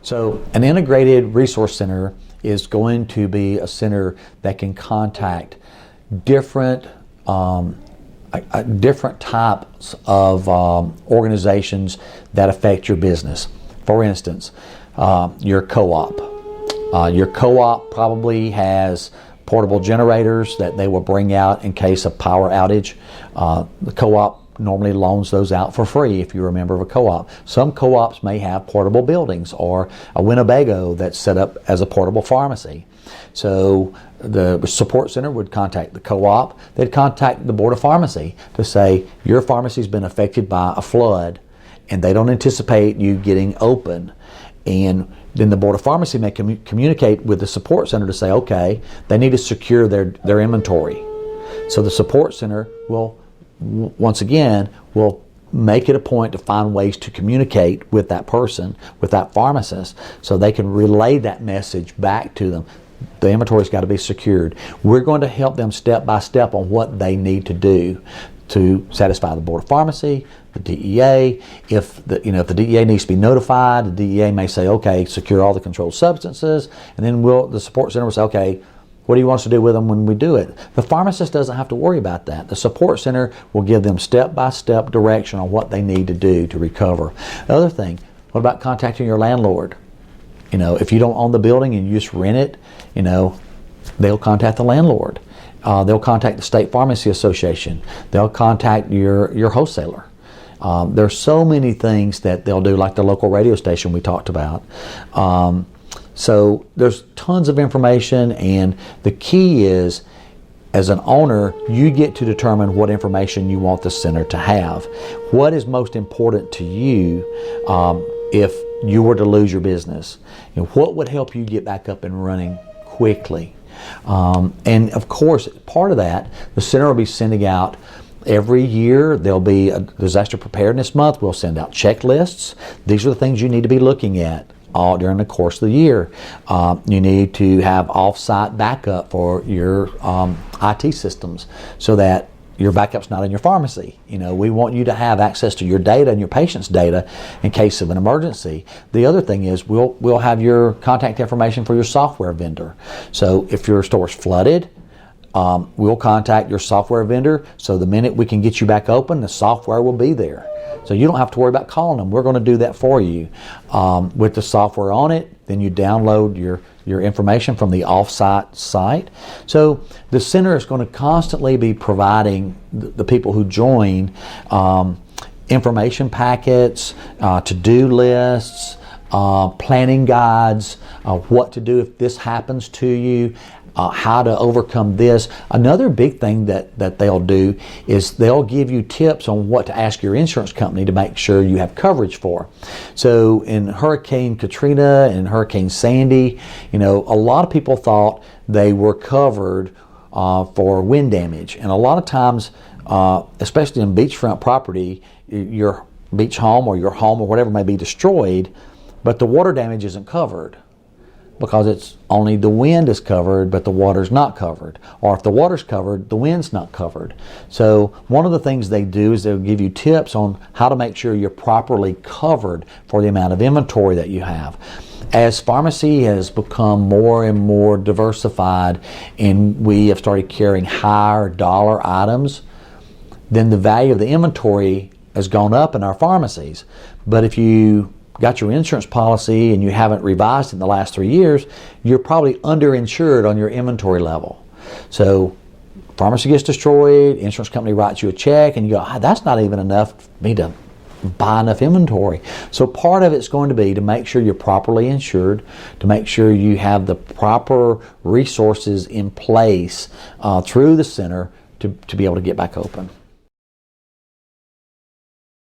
So an integrated resource center is going to be a center that can contact different different types of organizations that affect your business. For instance, your co-op. Your co-op probably has portable generators that they will bring out in case of power outage. The co-op normally loans those out for free if you're a member of a co-op. Some co-ops may have portable buildings, or a Winnebago that's set up as a portable pharmacy. So the support center would contact the co-op. They'd contact the board of pharmacy to say your pharmacy's been affected by a flood and they don't anticipate you getting open. And then the board of pharmacy may communicate with the support center to say, okay, they need to secure their inventory. So the support center will, once again, will make it a point to find ways to communicate with that person, with that pharmacist, so they can relay that message back to them. The inventory's got to be secured. We're going to help them step by step on what they need to do to satisfy the board of pharmacy, the DEA. If the DEA needs to be notified, the DEA may say, okay, secure all the controlled substances, and then the support center will say, okay, what do you want us to do with them when we do it? The pharmacist doesn't have to worry about that. The support center will give them step-by-step direction on what they need to do to recover. The other thing, what about contacting your landlord? If you don't own the building and you just rent it, they'll contact the landlord. They'll contact the State Pharmacy Association. They'll contact your wholesaler. There's so many things that they'll do, like the local radio station we talked about. So there's tons of information, and the key is, as an owner, you get to determine what information you want the center to have. What is most important to you if you were to lose your business? What would help you get back up and running quickly? And of course, part of that, the center will be sending out every year. There'll be a disaster preparedness month. We'll send out checklists. These are the things you need to be looking at all during the course of the year. You need to have off-site backup for your IT systems so that your backup's not in your pharmacy. We want you to have access to your data and your patient's data in case of an emergency. The other thing is we'll have your contact information for your software vendor. So if your store's flooded, we'll contact your software vendor, so the minute we can get you back open, the software will be there. So you don't have to worry about calling them. We're going to do that for you. With the software on it, then you download your information from the off-site site. So the center is going to constantly be providing the people who join information packets, to-do lists, planning guides, what to do if this happens to you, how to overcome this. Another big thing that they'll do is they'll give you tips on what to ask your insurance company to make sure you have coverage for. So in Hurricane Katrina and Hurricane Sandy, a lot of people thought they were covered for wind damage. And a lot of times, especially in beachfront property, your beach home or your home or whatever may be destroyed, but the water damage isn't covered, because it's only the wind is covered, but the water's not covered. Or if the water's covered, the wind's not covered. So one of the things they do is they'll give you tips on how to make sure you're properly covered for the amount of inventory that you have. As pharmacy has become more and more diversified and we have started carrying higher dollar items, then the value of the inventory has gone up in our pharmacies. But if you got your insurance policy and you haven't revised it in the last 3 years, you're probably underinsured on your inventory level. So pharmacy gets destroyed, insurance company writes you a check, and you go, that's not even enough for me to buy enough inventory. So part of it's going to be to make sure you're properly insured, to make sure you have the proper resources in place through the center to be able to get back open.